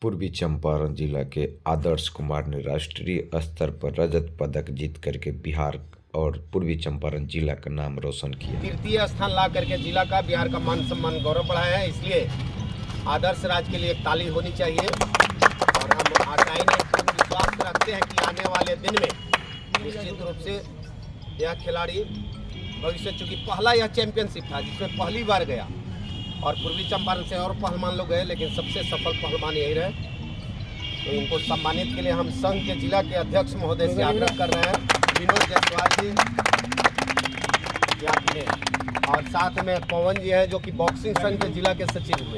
पूर्वी चंपारण जिला के आदर्श कुमार ने राष्ट्रीय स्तर पर रजत पदक जीत करके बिहार और पूर्वी चंपारण जिला का नाम रोशन किया। तृतीय स्थान ला करके जिला का बिहार का मान सम्मान गौरव बढ़ाया है। इसलिए आदर्श राज के लिए एक ताली होनी चाहिए और हम आशाएं विश्वास रखते हैं कि आने वाले दिन में निश्चित रूप से यह खिलाड़ी भविष्य, चूँकि पहला यह चैंपियनशिप था जिसमें पहली बार गया और पूर्वी चंपारण से और पहलवान लोग गए, लेकिन सबसे सफल पहलवान यही रहे। तो इनको सम्मानित के लिए हम संघ के जिला के अध्यक्ष महोदय से आग्रह कर रहे हैं, विनोद जायसवाल जी आपने, और साथ में पवन जी है जो कि बॉक्सिंग संघ के जिला के सचिव हुए।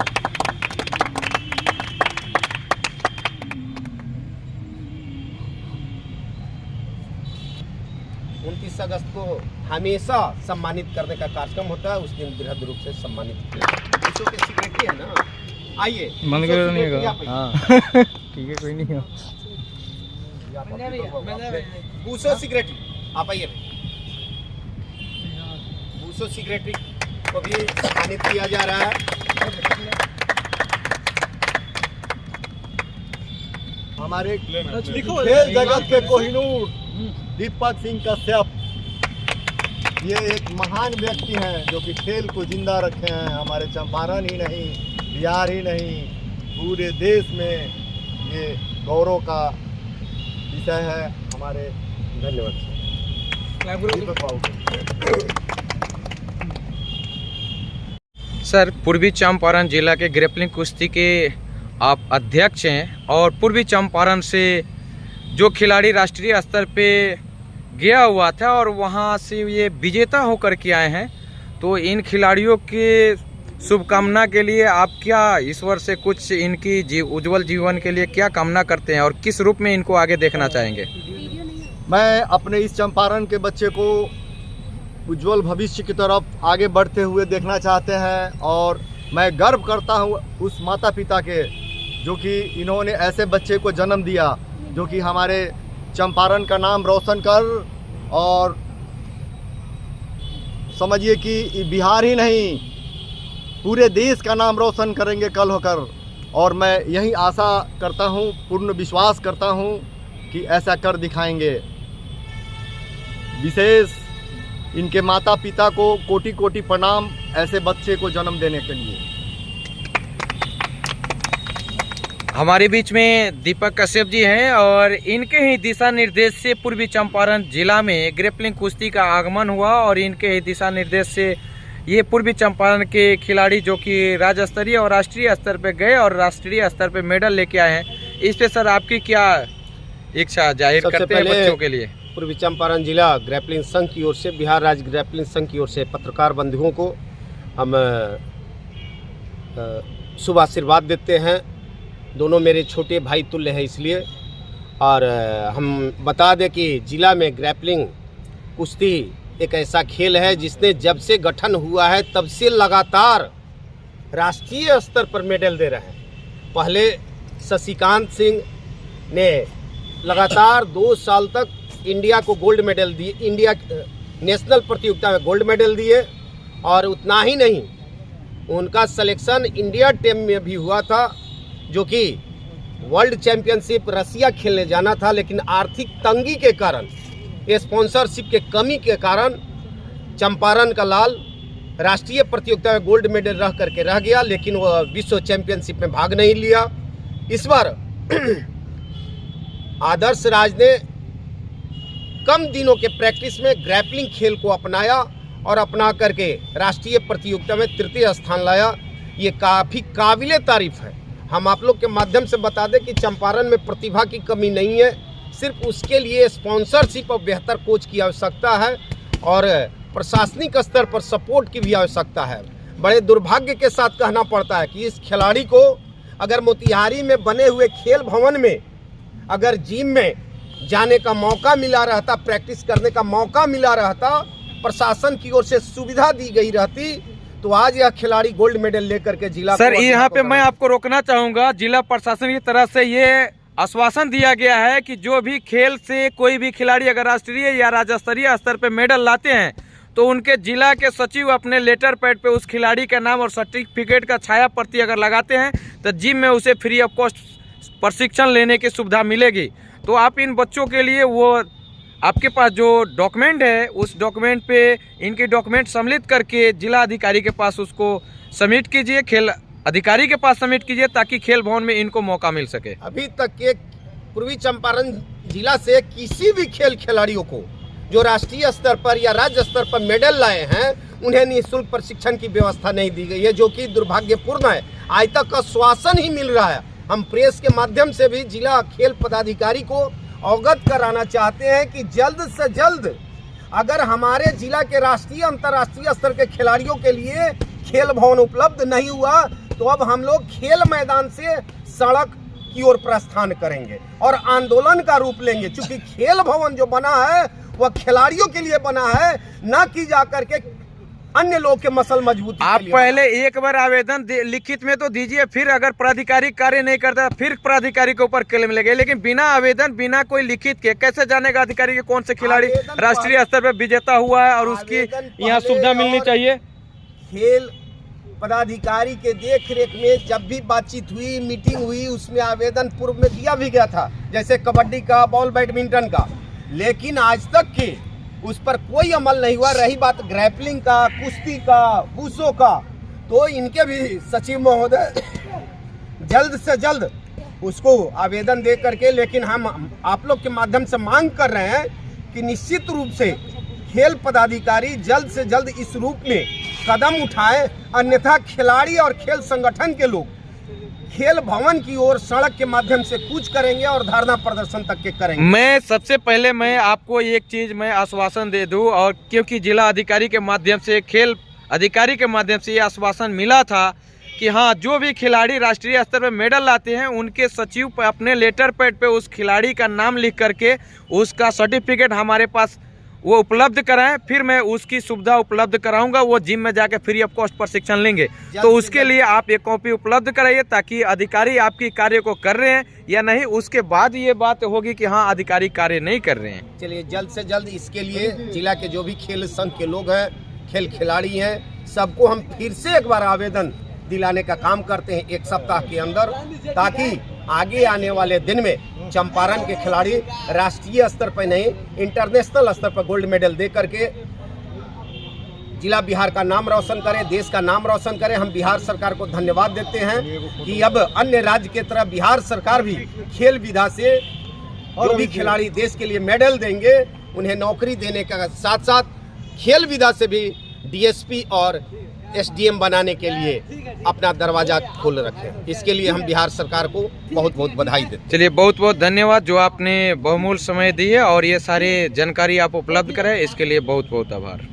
उनतीस अगस्त को हमेशा सम्मानित करने का कार्यक्रम होता है, उस दिन बृहद रूप से सम्मानित किया। विश्व के सेक्रेटरी है ना, आइए मन कर नहीं होगा। हाँ ठीक है, कोई नहीं हो। बूसो सेक्रेटरी आप आइए। बूसो सेक्रेटरी को भी सम्मानित किया जा रहा है। हमारे खेल जगत के कोहिनूर दीपक सिंह कश्यप, ये एक महान व्यक्ति हैं जो कि खेल को जिंदा रखे हैं। हमारे चंपारण ही नहीं, बिहार ही नहीं, पूरे देश में ये गौरव का विषय है। हमारे धन्यवाद दीपक बाबू। सर, पूर्वी चंपारण जिला के ग्रेपलिंग कुश्ती के आप अध्यक्ष हैं और पूर्वी चंपारण से जो खिलाड़ी राष्ट्रीय स्तर पे गया हुआ था और वहाँ से ये विजेता होकर के आए हैं, तो इन खिलाड़ियों के शुभकामना के लिए आप क्या ईश्वर से कुछ इनकी उज्जवल जीवन के लिए क्या कामना करते हैं और किस रूप में इनको आगे देखना चाहेंगे? मैं अपने इस चंपारण के बच्चे को उज्जवल भविष्य की तरफ आगे बढ़ते हुए देखना चाहते हैं और मैं गर्व करता हूँ उस माता पिता के जो कि इन्होंने ऐसे बच्चे को जन्म दिया जो कि हमारे चंपारण का नाम रोशन कर और समझिए कि बिहार ही नहीं पूरे देश का नाम रोशन करेंगे कल होकर। और मैं यही आशा करता हूँ, पूर्ण विश्वास करता हूँ कि ऐसा कर दिखाएंगे। विशेष इनके माता पिता को कोटि कोटि प्रणाम ऐसे बच्चे को जन्म देने के लिए। हमारे बीच में दीपक कश्यप जी हैं और इनके ही दिशा निर्देश से पूर्वी चंपारण जिला में ग्रेपलिंग कुश्ती का आगमन हुआ और इनके ही दिशा निर्देश से ये पूर्वी चंपारण के खिलाड़ी जो कि राज्य स्तरीय और राष्ट्रीय स्तर पे गए और राष्ट्रीय स्तर पे मेडल लेके आए हैं। इस पे सर आपकी क्या इच्छा जाहिर करते हैं बच्चों के लिए? पूर्वी चंपारण जिला ग्रेपलिंग संघ की ओर से, बिहार राज्य ग्रेपलिंग संघ की ओर से पत्रकार बंधुओं को हम शुभ आशीर्वाद देते हैं। दोनों मेरे छोटे भाई तुल्य हैं इसलिए, और हम बता दें कि जिला में ग्रैपलिंग कुश्ती एक ऐसा खेल है जिसने जब से गठन हुआ है तब से लगातार राष्ट्रीय स्तर पर मेडल दे रहे हैं। पहले शशिकांत सिंह ने लगातार 2 साल तक इंडिया को गोल्ड मेडल दिए, इंडिया नेशनल प्रतियोगिता में गोल्ड मेडल दिए, और उतना ही नहीं उनका सिलेक्शन इंडिया टीम में भी हुआ था जो कि वर्ल्ड चैंपियनशिप रसिया खेलने जाना था, लेकिन आर्थिक तंगी के कारण, स्पॉन्सरशिप के कमी के कारण चंपारण का लाल राष्ट्रीय प्रतियोगिता में गोल्ड मेडल रह करके रह गया, लेकिन वह विश्व चैंपियनशिप में भाग नहीं लिया। इस बार आदर्श राज ने कम दिनों के प्रैक्टिस में ग्रैपलिंग खेल को अपनाया और अपना करके राष्ट्रीय प्रतियोगिता में तृतीय स्थान लाया। ये काफ़ी काबिले तारीफ है। हम आप लोग के माध्यम से बता दें कि चंपारण में प्रतिभा की कमी नहीं है, सिर्फ उसके लिए स्पॉन्सरशिप और बेहतर कोच की आवश्यकता है और प्रशासनिक स्तर पर सपोर्ट की भी आवश्यकता है। बड़े दुर्भाग्य के साथ कहना पड़ता है कि इस खिलाड़ी को अगर मोतिहारी में बने हुए खेल भवन में अगर जिम में जाने का मौका मिला रहता, प्रैक्टिस करने का मौका मिला रहता, प्रशासन की ओर से सुविधा दी गई रहती, तो आज यह खिलाड़ी गोल्ड मेडल लेकर के जिला। सर, यहाँ पे मैं आपको रोकना चाहूँगा। जिला प्रशासन की तरफ से ये आश्वासन दिया गया है कि जो भी खेल से कोई भी खिलाड़ी अगर राष्ट्रीय या राज्य स्तरीय स्तर पे मेडल लाते हैं तो उनके जिला के सचिव अपने लेटर पैड पे उस खिलाड़ी का नाम और सर्टिफिकेट का छाया प्रति अगर लगाते हैं तो जिम में उसे फ्री ऑफ कॉस्ट प्रशिक्षण लेने की सुविधा मिलेगी। तो आप इन बच्चों के लिए वो आपके पास जो डॉक्यूमेंट है उस डॉक्यूमेंट पे इनके डॉक्यूमेंट सम्मिलित करके जिला अधिकारी के पास उसको सबमिट कीजिए, खेल अधिकारी के पास सबमिट कीजिए, ताकि खेल भवन में इनको मौका मिल सके। अभी तक के पूर्वी चंपारण जिला से किसी भी खेल खिलाड़ियों को जो राष्ट्रीय स्तर पर या राज्य स्तर पर मेडल लाए हैं उन्हें निःशुल्क प्रशिक्षण की व्यवस्था नहीं दी गई है, जो कि दुर्भाग्यपूर्ण है। आज तक आश्वासन ही मिल रहा है। हम प्रेस के माध्यम से भी जिला खेल पदाधिकारी को अवगत कराना चाहते हैं कि जल्द से जल्द अगर हमारे जिला के राष्ट्रीय अंतर्राष्ट्रीय स्तर के खिलाड़ियों के लिए खेल भवन उपलब्ध नहीं हुआ तो अब हम लोग खेल मैदान से सड़क की ओर प्रस्थान करेंगे और आंदोलन का रूप लेंगे, क्योंकि खेल भवन जो बना है वह खिलाड़ियों के लिए बना है, न कि जाकर के अन्य लोग के मसल मजबूती। आप पहले एक बार आवेदन लिखित में तो दीजिए, फिर अगर प्राधिकारी कार्य नहीं करता फिर प्राधिकारी के ऊपर क्लेम लगे, लेकिन बिना आवेदन बिना कोई लिखित के कैसे जानेगा अधिकारी के कौन से खिलाड़ी राष्ट्रीय स्तर पर विजेता हुआ है और उसकी यहाँ सुविधा मिलनी चाहिए। खेल पदाधिकारी के देख रेख में जब भी बातचीत हुई, मीटिंग हुई, उसमें आवेदन पूर्व में दिया भी गया था, जैसे कबड्डी का, बॉल बैडमिंटन का, लेकिन आज तक के उस पर कोई अमल नहीं हुआ। रही बात ग्रैपलिंग का, कुश्ती का, वुशु का, तो इनके भी सचिव महोदय जल्द से जल्द उसको आवेदन दे करके, लेकिन हम आप लोग के माध्यम से मांग कर रहे हैं कि निश्चित रूप से खेल पदाधिकारी जल्द से जल्द इस रूप में कदम उठाए, अन्यथा खिलाड़ी और खेल संगठन के लोग खेल भवन की ओर सड़क के माध्यम से कूच करेंगे और धरना प्रदर्शन तक के करेंगे। मैं सबसे पहले मैं आपको एक चीज मैं आश्वासन दे दूं, और क्योंकि जिला अधिकारी के माध्यम से, खेल अधिकारी के माध्यम से ये आश्वासन मिला था कि हाँ, जो भी खिलाड़ी राष्ट्रीय स्तर पर मेडल लाते हैं उनके सचिव पर अपने लेटर पैड पे उस खिलाड़ी का नाम लिख करके उसका सर्टिफिकेट हमारे पास वो उपलब्ध कराएं, फिर मैं उसकी सुविधा उपलब्ध कराऊंगा। वो जिम में जाके फ्री ऑफ कॉस्ट प्रशिक्षण लेंगे, तो उसके लिए आप एक कॉपी उपलब्ध कराइए, ताकि अधिकारी आपकी कार्य को कर रहे हैं या नहीं, उसके बाद ये बात होगी कि हाँ अधिकारी कार्य नहीं कर रहे हैं। चलिए जल्द से जल्द इसके लिए जिला के जो भी खेल संघ के लोग हैं, खेल खिलाड़ी हैं, सबको हम फिर से एक बार आवेदन दिलाने का काम करते हैं 1 सप्ताह के अंदर, ताकि आगे आने वाले दिन में चंपारण के खिलाड़ी राष्ट्रीय स्तर पर नहीं इंटरनेशनल स्तर पर गोल्ड मेडल दे करके जिला बिहार का नाम रोशन करें, देश का नाम रोशन करें। हम बिहार सरकार को धन्यवाद देते हैं कि अब अन्य राज्य की तरह बिहार सरकार भी खेल विधा से जो भी खिलाड़ी देश के लिए मेडल देंगे उन्हें नौकरी देने का साथ साथ खेल विधा से भी डीएसपी और एसडीएम बनाने के लिए अपना दरवाजा खोल रखें। इसके लिए हम बिहार सरकार को बहुत बहुत बधाई देते हैं। चलिए बहुत बहुत धन्यवाद जो आपने बहुमूल्य समय दी है और ये सारे जानकारी आप उपलब्ध कराए, इसके लिए बहुत बहुत आभार।